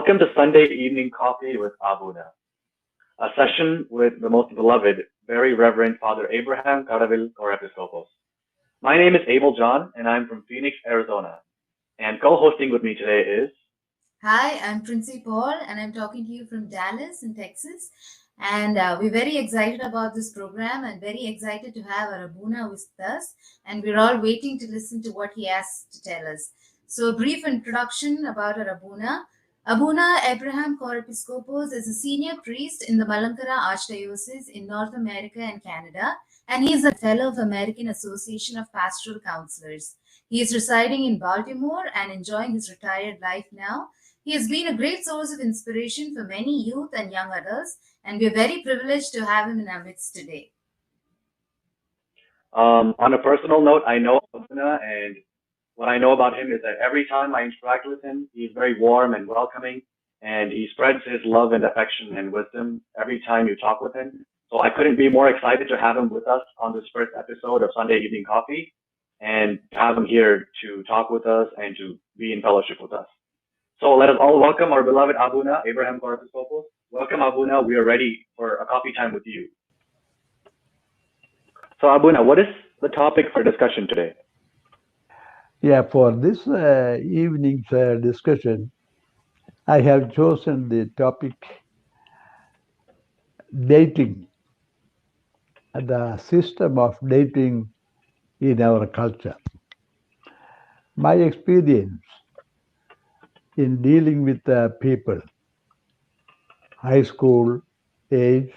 Welcome to Sunday Evening Coffee with Aboona, a session with the most beloved, Very Reverend Father Abraham Kadavil Corepiscopos. My name is Abel John, and I'm from Phoenix, Arizona. And co-hosting with me today is Hi, I'm Princy Paul, and I'm talking to you from Dallas in Texas. And we're very excited about this program and very excited to have our Aboona with us. And we're all waiting to listen to what he has to tell us. So, a brief introduction about our Aboona. Aboona Abraham Corepiscopos is a senior priest in the Malankara Archdiocese in North America and Canada, and he is a fellow of American Association of Pastoral Counselors. He is residing in Baltimore and enjoying his retired life now. He has been a great source of inspiration for many youth and young adults, and we are very privileged to have him in our midst today. on a personal note, I know Aboona, and what I know about him is that every time I interact with him, he's very warm and welcoming, and he spreads his love and affection and wisdom every time you talk with him. So I couldn't be more excited to have him with us on this first episode of Sunday Evening Coffee and have him here to talk with us and to be in fellowship with us. So let us all welcome our beloved Aboona, Abraham Corepiscopos. Welcome, Aboona. We are ready for a coffee time with you. So, Aboona, what is the topic for discussion today? Yeah, for this evening's discussion, I have chosen the topic dating, the system of dating in our culture. My experience in dealing with people, high school age,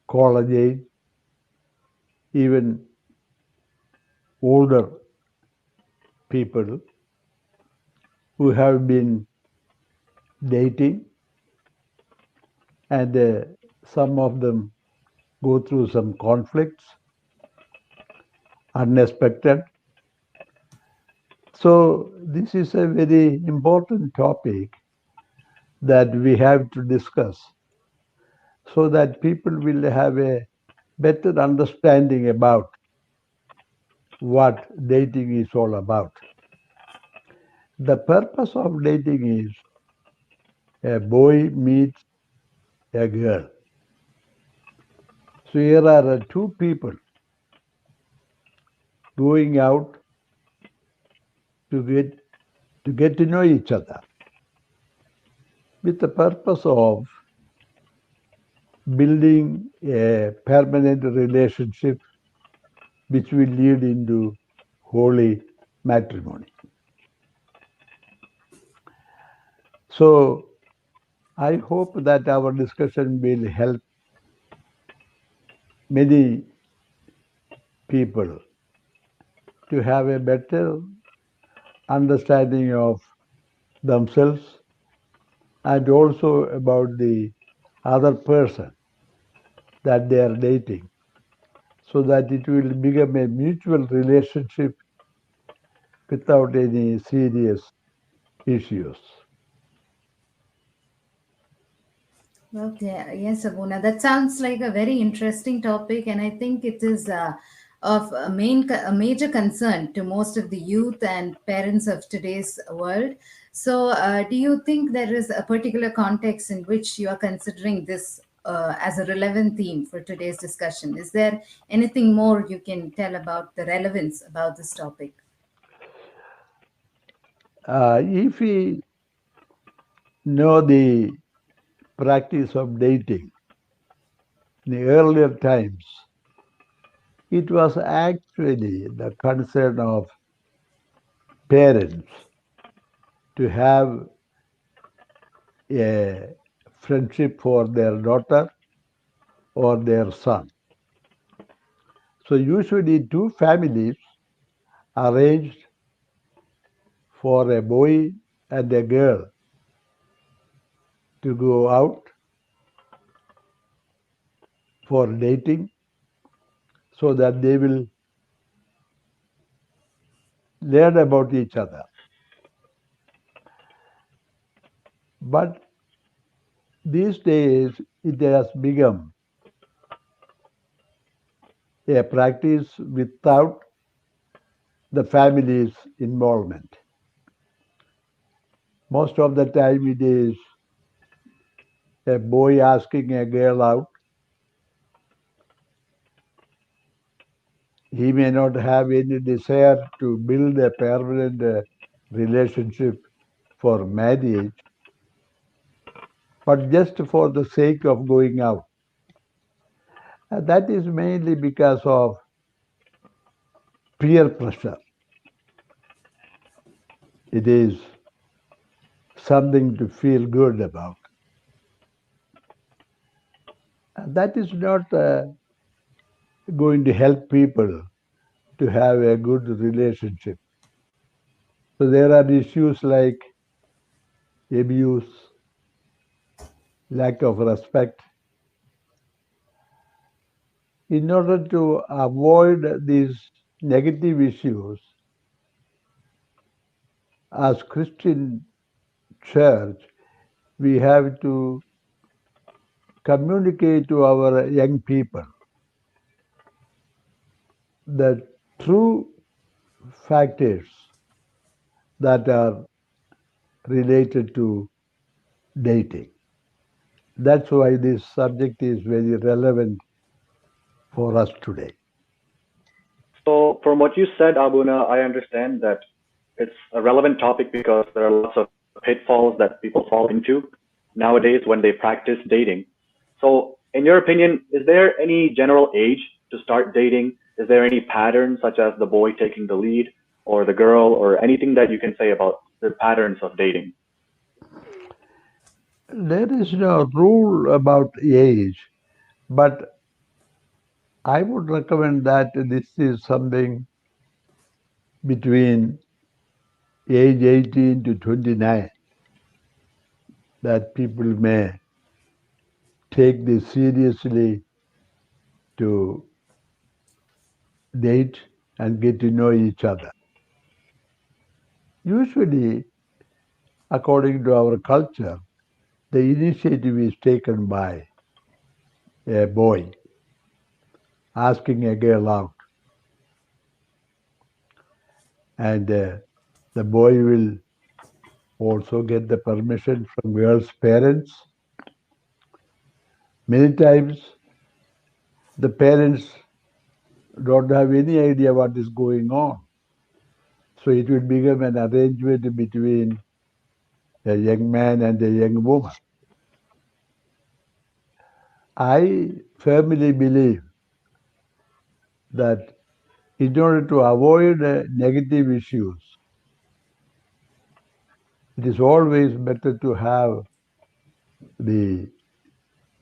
college age, even older people who have been dating, and some of them go through some conflicts, unexpected. So, this is a very important topic that we have to discuss so that people will have a better understanding about what dating is all about. The purpose of dating is a boy meets a girl. So here are two people going out to get to know each other with the purpose of building a permanent relationship which will lead into holy matrimony. So I hope that our discussion will help many people to have a better understanding of themselves and also about the other person that they are dating, so that it will become a mutual relationship without any serious issues. Okay, yes, Aboona, that sounds like a very interesting topic, and I think it is of a major concern to most of the youth and parents of today's world. So, do you think there is a particular context in which you are considering this as a relevant theme for today's discussion? Is there anything more you can tell about the relevance about this topic? If we know the practice of dating in the earlier times, it was actually the concern of parents to have a friendship for their daughter or their son. So usually two families arranged for a boy and a girl to go out for dating so that they will learn about each other. But these days it has become a practice without the family's involvement. Most of the time it is a boy asking a girl out. He may not have any desire to build a permanent relationship for marriage, but just for the sake of going out. And that is mainly because of peer pressure. It is something to feel good about. And that is not going to help people to have a good relationship. So there are issues like abuse, lack of respect. In order to avoid these negative issues, as Christian church, we have to communicate to our young people the true factors that are related to dating. That's why this subject is very relevant for us today. So, from what you said, Aboona, I understand that it's a relevant topic because there are lots of pitfalls that people fall into nowadays when they practice dating. So, in your opinion, is there any general age to start dating? Is there any pattern, such as the boy taking the lead or the girl, or anything that you can say about the patterns of dating? There is no rule about age, but I would recommend that this is something between age 18 to 29 that people may take this seriously to date and get to know each other. Usually, according to our culture, the initiative is taken by a boy asking a girl out, and the boy will also get the permission from girl's parents. Many times, the parents don't have any idea what is going on. So it will become an arrangement between a young man and a young woman. I firmly believe that in order to avoid negative issues, it is always better to have the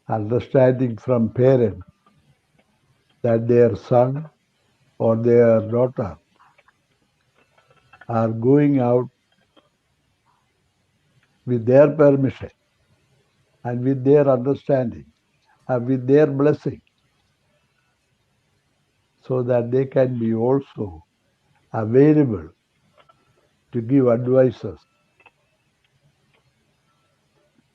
understanding from parents that their son or their daughter are going out with their permission and with their understanding and with their blessing, so that they can be also available to give advices.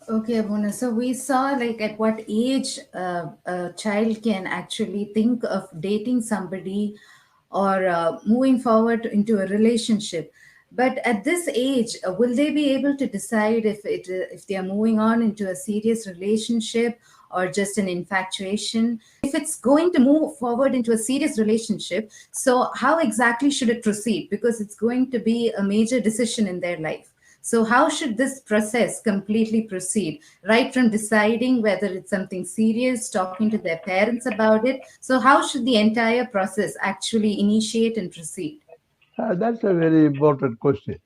Okay, Aboona. So we saw like at what age a child can actually think of dating somebody or moving forward into a relationship. But at this age, will they be able to decide if they are moving on into a serious relationship or just an infatuation? If it's going to move forward into a serious relationship, so how exactly should it proceed? Because it's going to be a major decision in their life. So, how should this process completely proceed? Right from deciding whether it's something serious, talking to their parents about it. So, how should the entire process actually initiate and proceed? That's a very important question.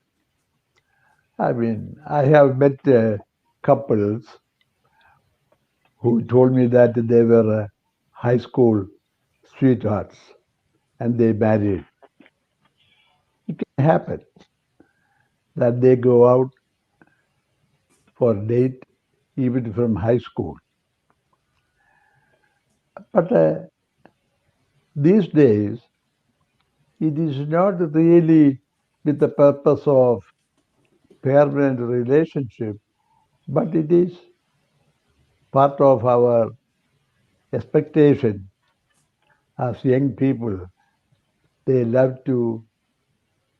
I mean, I have met couples who told me that they were high school sweethearts and they married. It can happen that they go out for a date even from high school. But these days, it is not really with the purpose of permanent relationship, but it is part of our expectation as young people. They love to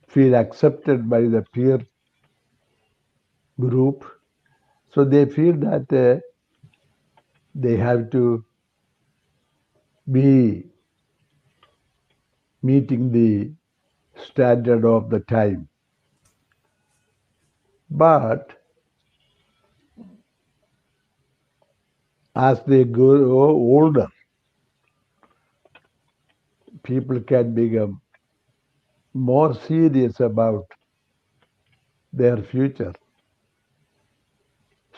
feel accepted by the peer group. So they feel that they have to be meeting the standard of the time. But as they grow older, people can become more serious about their future.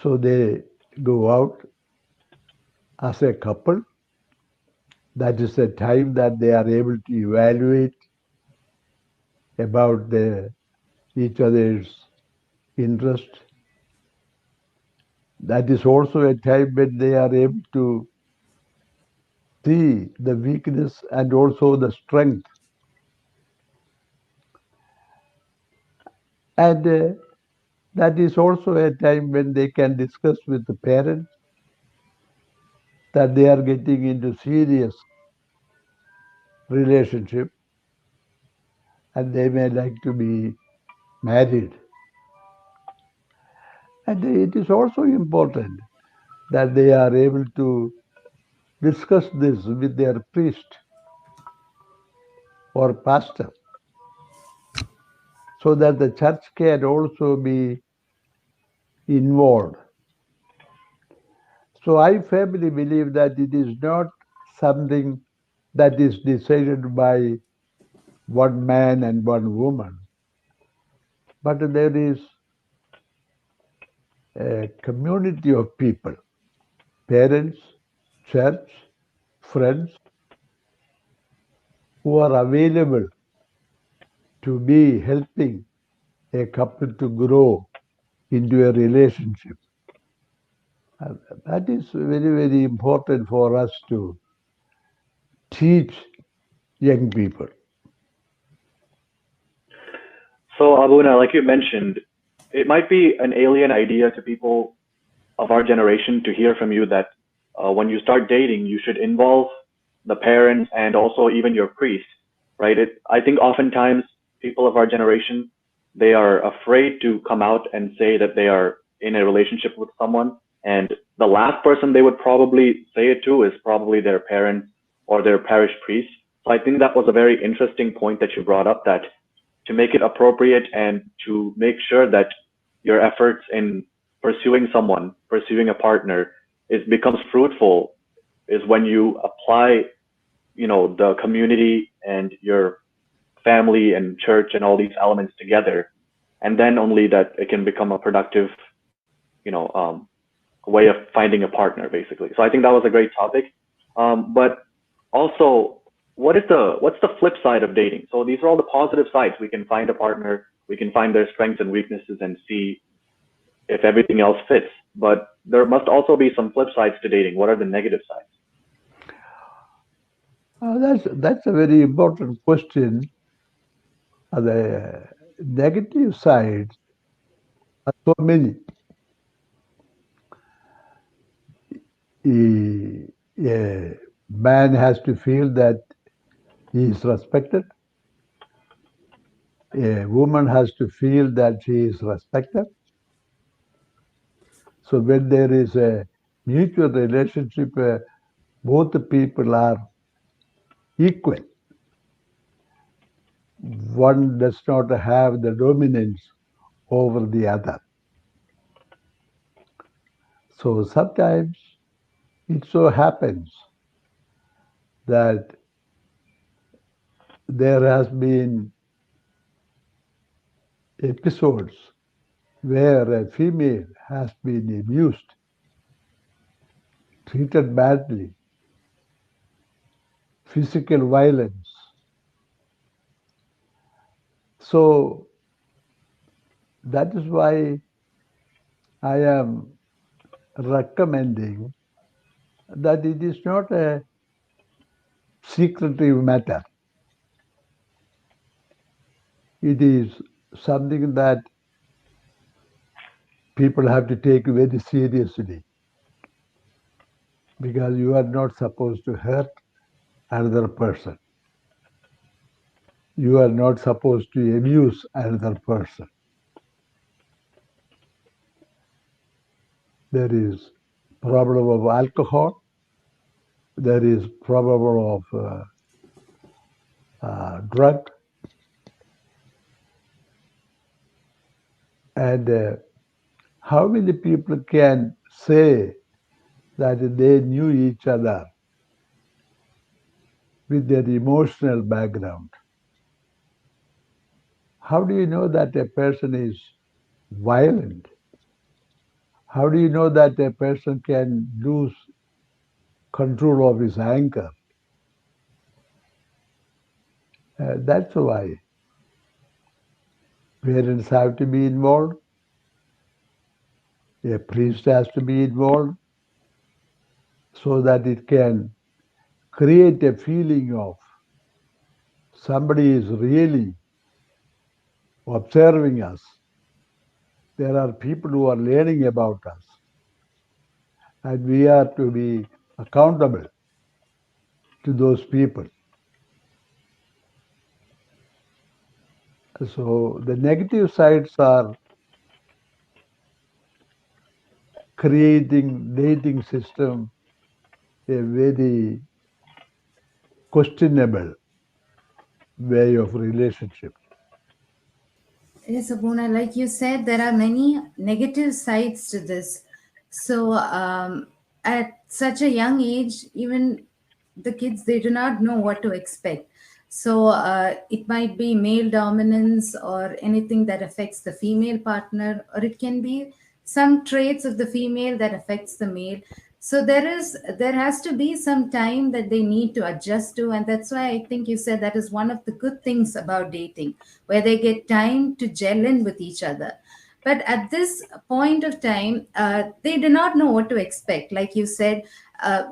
So they go out as a couple. That is the time that they are able to evaluate about each other's interest. That is also a time when they are able to see the weakness and also the strength. And that is also a time when they can discuss with the parents that they are getting into serious relationship and they may like to be married. And it is also important that they are able to discuss this with their priest or pastor so that the church can also be involved. So I firmly believe that it is not something that is decided by one man and one woman, but there is a community of people, parents, church, friends, who are available to be helping a couple to grow into a relationship. That is very, very important for us to teach young people. So, Aboona, like you mentioned, it might be an alien idea to people of our generation to hear from you that when you start dating, you should involve the parents and also even your priest, right? I think oftentimes people of our generation, they are afraid to come out and say that they are in a relationship with someone. And the last person they would probably say it to is probably their parents or their parish priest. So I think that was a very interesting point that you brought up, that to make it appropriate and to make sure that your efforts in pursuing someone, pursuing a partner, becomes fruitful is when you apply, the community and your family and church and all these elements together, and then only that it can become a productive, you know, um, way of finding a partner, basically. So I think that was a great topic. But also, what's the flip side of dating? So these are all the positive sides. We can find a partner, we can find their strengths and weaknesses, and see if everything else fits. But there must also be some flip sides to dating. What are the negative sides? That's a very important question. The negative sides are so many. A man has to feel that he is respected. A woman has to feel that she is respected. So when there is a mutual relationship, both the people are equal. One does not have the dominance over the other. So sometimes it so happens that there has been episodes where a female has been abused, treated badly, physical violence. So that is why I am recommending that it is not a secretive matter. It is something that people have to take very seriously because you are not supposed to hurt another person. You are not supposed to abuse another person. There is problem of alcohol, there is problem of drug, and how many people can say that they knew each other with their emotional background? How do you know that a person is violent? How do you know that a person can lose control of his anger? That's why parents have to be involved, a priest has to be involved, so that it can create a feeling of somebody is really observing us. There are people who are learning about us, and we are to be accountable to those people. So the negative sides are creating dating system a very questionable way of relationship. Yes, Aboona, like you said, there are many negative sides to this. So, at such a young age, even the kids, they do not know what to expect. So, it might be male dominance or anything that affects the female partner, or it can be some traits of the female that affects the male. So there has to be some time that they need to adjust to, and that's why I think you said that is one of the good things about dating, where they get time to gel in with each other. But at this point of time, they do not know what to expect. Like you said,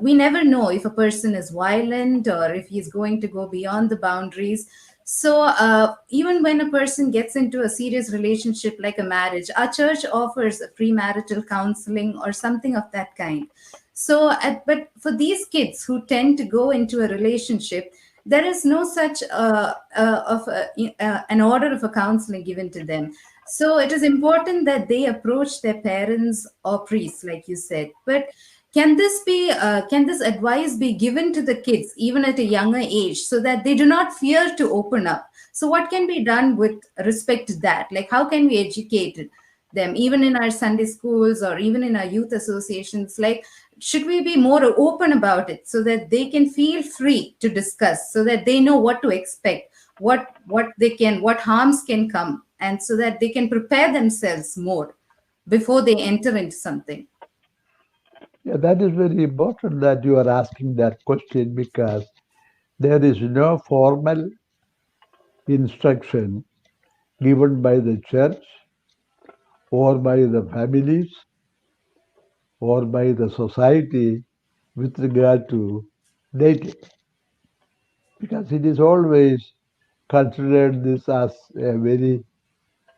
we never know if a person is violent or if he's going to go beyond the boundaries. So, even when a person gets into a serious relationship like a marriage, our church offers a premarital counseling or something of that kind. So, but for these kids who tend to go into a relationship, there is no such an order of a counseling given to them. So it is important that they approach their parents or priests, like you said. But can this advice be given to the kids even at a younger age so that they do not fear to open up? So what can be done with respect to that? Like how can we educate them even in our Sunday schools or even in our youth associations? Like should we be more open about it so that they can feel free to discuss, so that they know what to expect, what harms can come, and so that they can prepare themselves more before they enter into something? Yeah, that is very important that you are asking that question, because there is no formal instruction given by the church or by the families or by the society with regard to dating, because it is always considered this as a very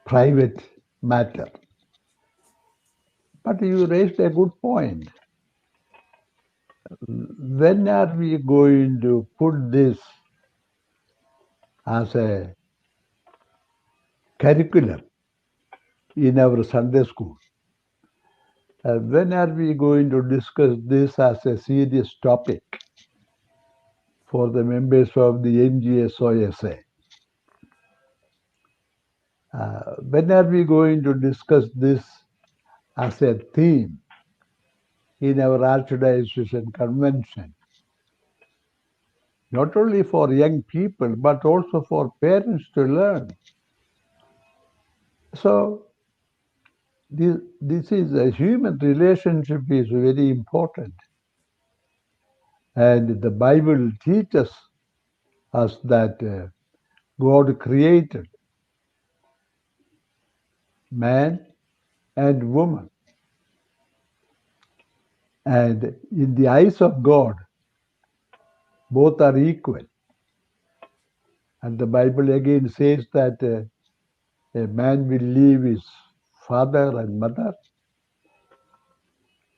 private matter. But you raised a good point. When are we going to put this as a curriculum in our Sunday school? When are we going to discuss this as a serious topic for the members of the NGSOSA? When are we going to discuss this as a theme in our Archdiocese Convention? Not only for young people, but also for parents to learn. So, this is a human relationship is very important. And the Bible teaches us that God created man and woman. And in the eyes of God, both are equal. And the Bible again says that a man will leave his father and mother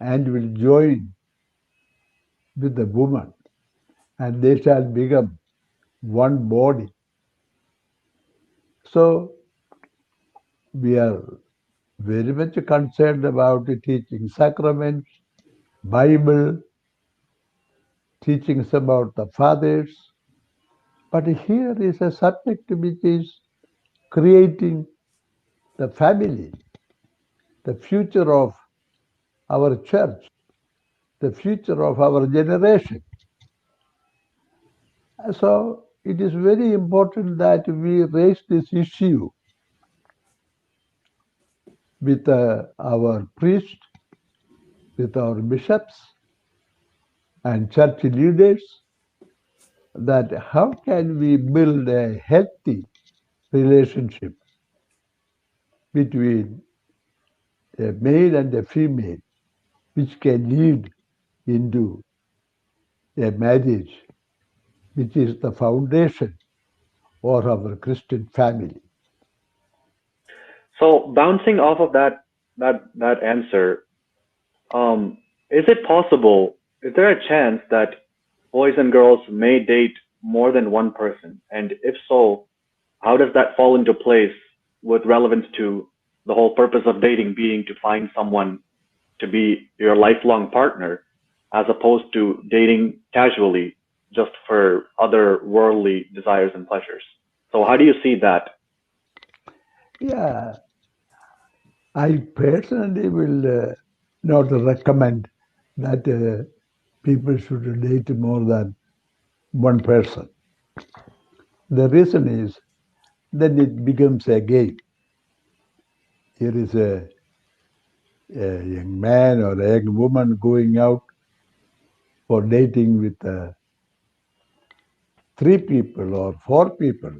and will join with the woman, and they shall become one body. So we are very much concerned about the teaching sacraments, Bible, teachings about the fathers. But here is a subject which is creating the family, the future of our church, the future of our generation. So it is very important that we raise this issue with our priests, with our bishops and church leaders, that how can we build a healthy relationship between a male and a female, which can lead into a marriage, which is the foundation for our Christian family. So bouncing off of that answer, is it possible? Is there a chance that boys and girls may date more than one person? And if so, how does that fall into place with relevance to the whole purpose of dating being to find someone to be your lifelong partner, as opposed to dating casually just for other worldly desires and pleasures? So how do you see that? Yeah, I personally will not recommend that people should date more than one person. The reason is then it becomes a game. Here is a young man or a young woman going out for dating with three people or four people.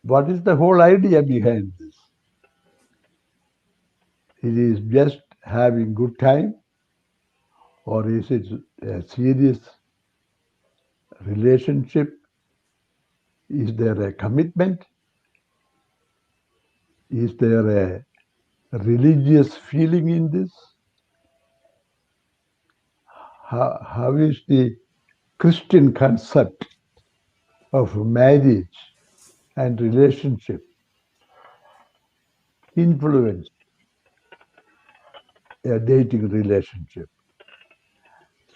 What is the whole idea behind this? It is just having good time, or is it a serious relationship? Is there a commitment? Is there a religious feeling in this? How is the Christian concept of marriage and relationship influence a dating relationship?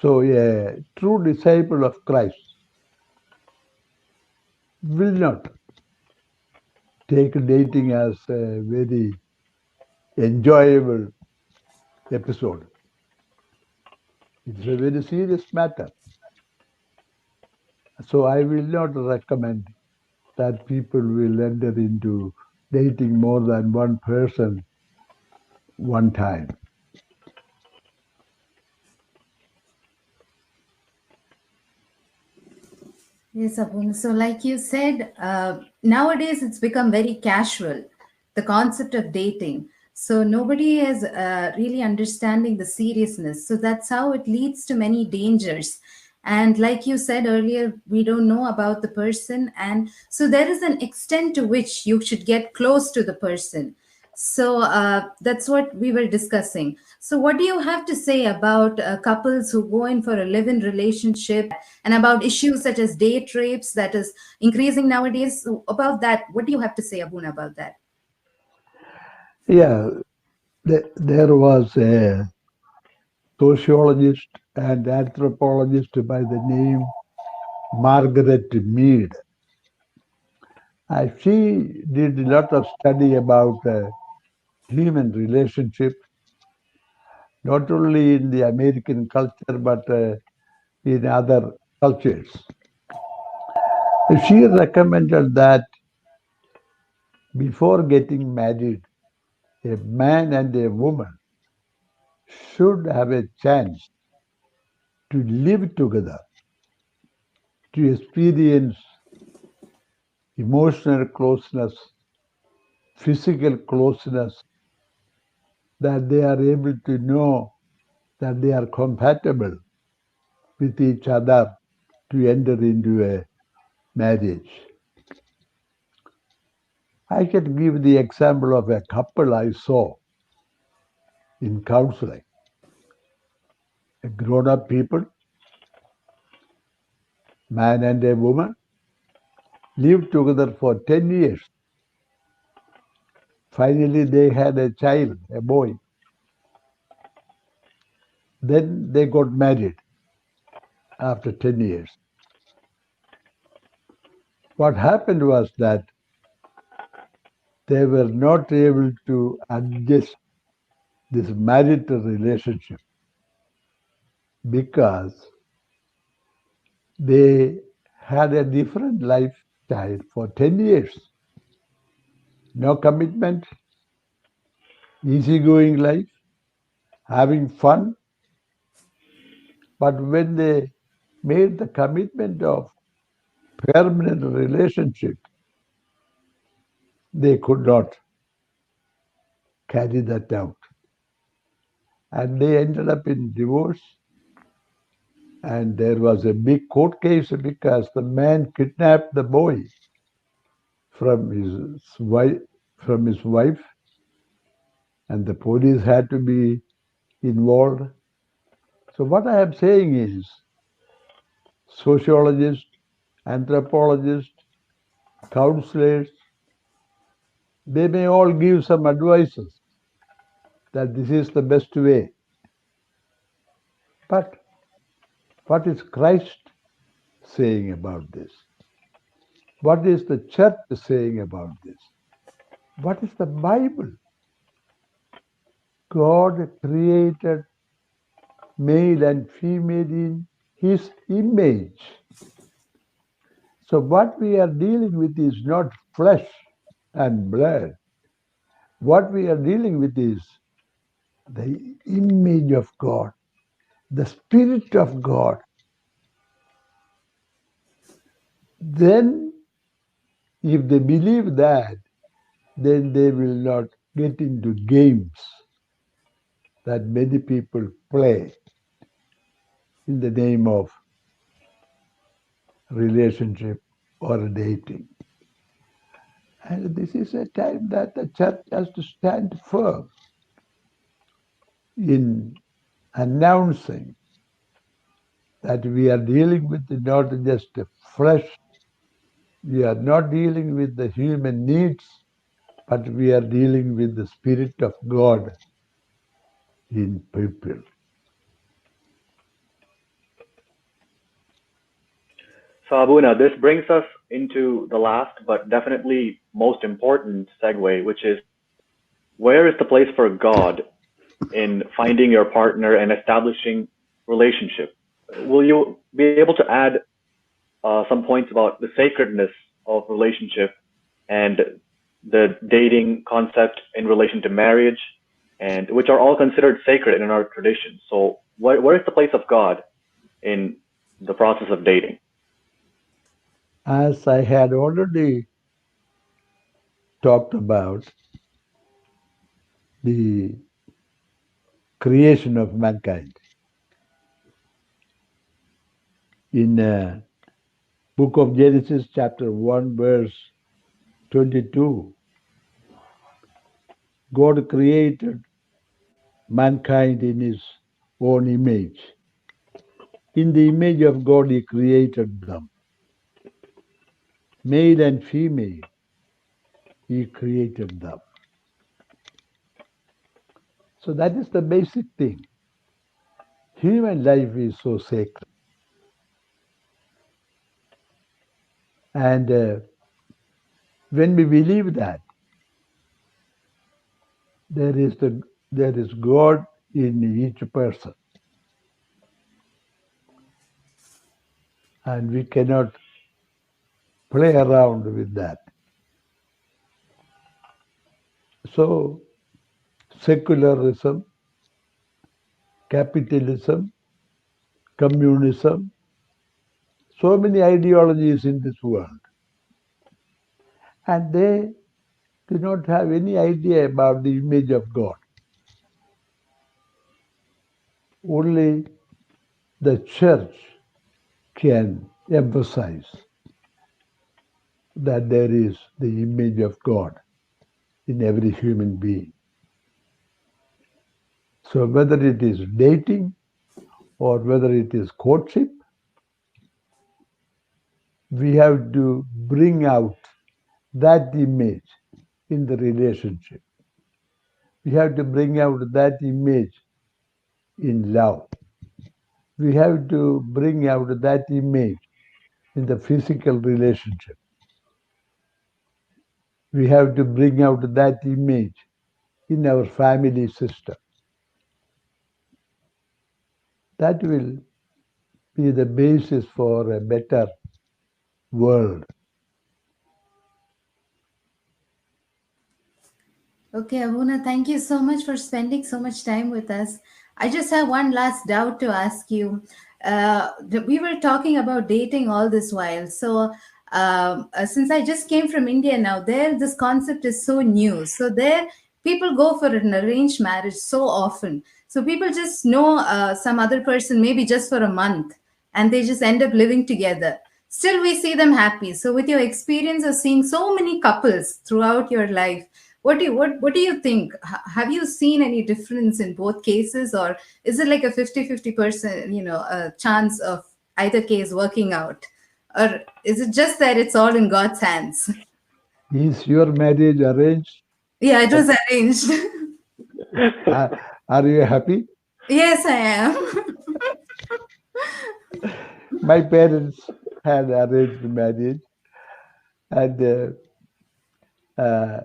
So a true disciple of Christ will not take dating as a very enjoyable episode. It's a very serious matter. So I will not recommend that people will enter into dating more than one person one time. Yes, Aboona. So, like you said, nowadays it's become very casual, the concept of dating. So, nobody is really understanding the seriousness. So, that's how it leads to many dangers. And, like you said earlier, we don't know about the person. And so, there is an extent to which you should get close to the person. So that's what we were discussing. So, what do you have to say about couples who go in for a live in relationship and about issues such as date rapes that is increasing nowadays? So about that, what do you have to say, Aboona, about that? Yeah, there was a sociologist and anthropologist by the name Margaret Mead. She did a lot of study about human relationship, not only in the American culture but in other cultures. She recommended that before getting married, a man and a woman should have a chance to live together, to experience emotional closeness, physical closeness, that they are able to know that they are compatible with each other to enter into a marriage. I can give the example of a couple I saw in counseling. A grown up people, man and a woman, lived together for 10 years. Finally, they had a child, a boy. Then they got married after 10 years. What happened was that they were not able to adjust this marital relationship because they had a different lifestyle for 10 years. No commitment, easygoing life, having fun. But when they made the commitment of permanent relationship, they could not carry that out. And they ended up in divorce. And there was a big court case because the man kidnapped the boy from his wife, and the police had to be involved. So what I am saying is, sociologists, anthropologists, counselors, they may all give some advices that this is the best way. But what is Christ saying about this? What is the church saying about this? What is the Bible? God created male and female in his image. So what we are dealing with is not flesh and blood. What we are dealing with is the image of God, the Spirit of God. Then, if they believe that, then they will not get into games that many people play in the name of relationship or dating. And this is a time that the church has to stand firm in announcing that we are dealing with not just the flesh, we are not dealing with the human needs, but we are dealing with the Spirit of God in people. So, Aboona, this brings us into the last but definitely most important segue, which is where is the place for God in finding your partner and establishing relationship? Will you be able to add some points about the sacredness of relationship and the dating concept in relation to marriage, and which are all considered sacred in our tradition? So, where is the place of God in the process of dating? As I had already talked about the creation of mankind in book of Genesis chapter 1 verse 22, God created mankind in his own image. In the image of God he created them. Male and female, he created them. So that is the basic thing. Human life is so sacred. And when we believe that there is God in each person, and we cannot play around with that. So secularism, capitalism, communism, so many ideologies in this world, and they do not have any idea about the image of God. Only the church can emphasize that there is the image of God in every human being. So whether it is dating or whether it is courtship, we have to bring out that image in the relationship. We have to bring out that image in love. we have to bring out that image in the physical relationship. We have to bring out that image in our family system. That will be the basis for a better world. Okay, Aboona, thank you so much for spending so much time with us. I just have one last doubt to ask you. We were talking about dating all this while. So, since I just came from India now, there this concept is so new. So, there people go for an arranged marriage so often. So, people just know some other person maybe just for a month and they just end up living together. Still, we see them happy. So, with your experience of seeing so many couples throughout your life, what do you think? Have you seen any difference in both cases, or is it like a 50-50% chance of either case working out, or is it just that it's all in God's hands? Is your marriage arranged? Yeah, it was arranged. Are you happy? Yes, I am. My parents had arranged marriage, and uh,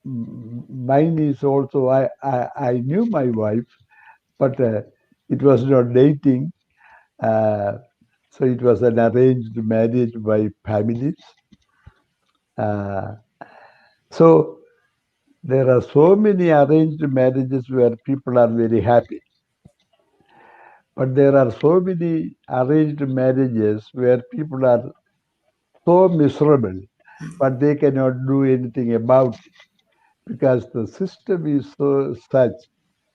mine is also. I knew my wife, but it was not dating. Uh, so it was an arranged marriage by families. Uh, so there are so many arranged marriages where people are very happy, but there are so many arranged marriages where people are so miserable, but they cannot do anything about it because the system is so such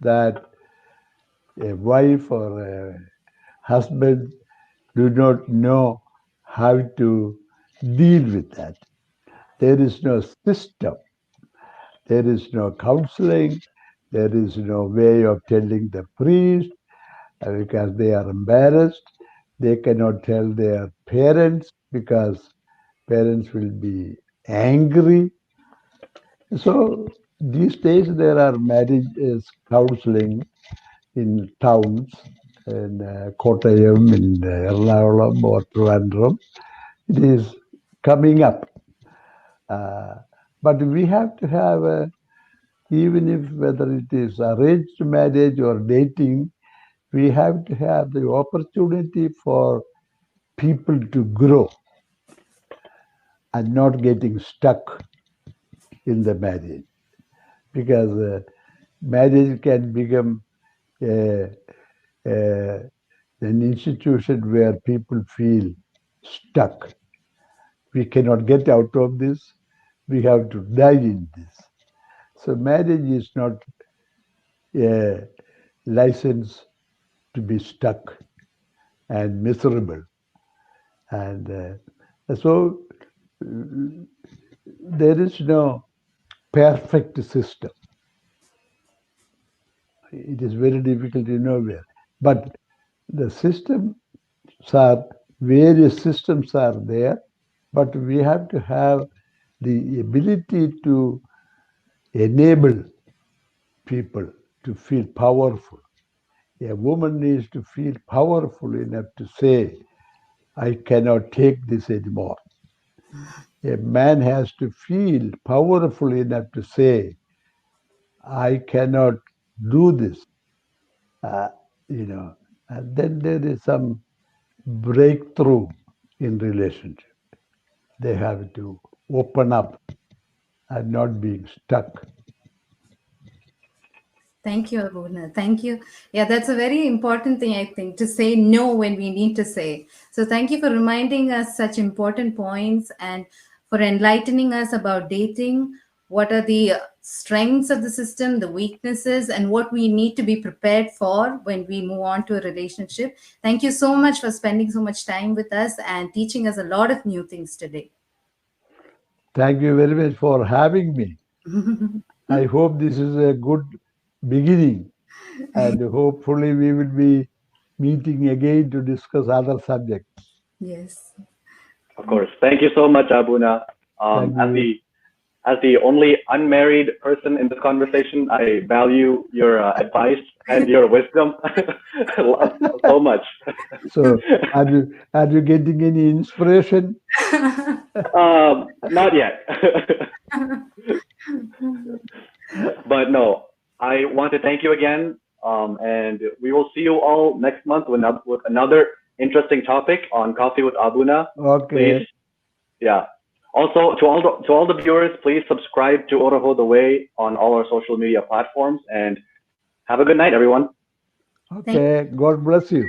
that a wife or a husband do not know how to deal with that. There is no system, there is no counseling, there is no way of telling the priest because they are embarrassed. They cannot tell their parents because parents will be angry. So these days there are marriage counseling in towns in Kottayam, in Ernakulam or Trivandrum. It is coming up. Uh, but we have to have, even if whether it is arranged marriage or dating, we have to have the opportunity for people to grow and not getting stuck in the marriage. Because marriage can become a, a, an institution where people feel stuck. We cannot get out of this. We have to die in this. So marriage is not a license to be stuck and miserable. And so there is no perfect system. It is very difficult to know where. But the systems are, various systems are there, but we have to have the ability to enable people to feel powerful. A woman needs to feel powerful enough to say, I cannot take this anymore. A man has to feel powerful enough to say, I cannot do this. Uh, you know, and then there is some breakthrough in relationship. They have to open up and not being stuck. Thank you, Aboona. Thank you. Yeah, that's a very important thing, I think, to say no when we need to say. So, thank you for reminding us such important points and for enlightening us about dating. What are the strengths of the system, the weaknesses, and what we need to be prepared for when we move on to a relationship. Thank you so much for spending so much time with us and teaching us a lot of new things today. Thank you very much for having me. I hope this is a good beginning, and hopefully we will be meeting again to discuss other subjects. Yes. Of course. Thank you so much, Aboona. Thank As you. we as the only unmarried person in this conversation, I value your advice and your wisdom so much. So, are you getting any inspiration? Not yet. But no, I want to thank you again, and we will see you all next month with another interesting topic on Coffee with Aboona. Okay. Please, yeah. Also, to all the viewers, please subscribe to Urho the Way on all our social media platforms, and have a good night, everyone. Okay. God bless you.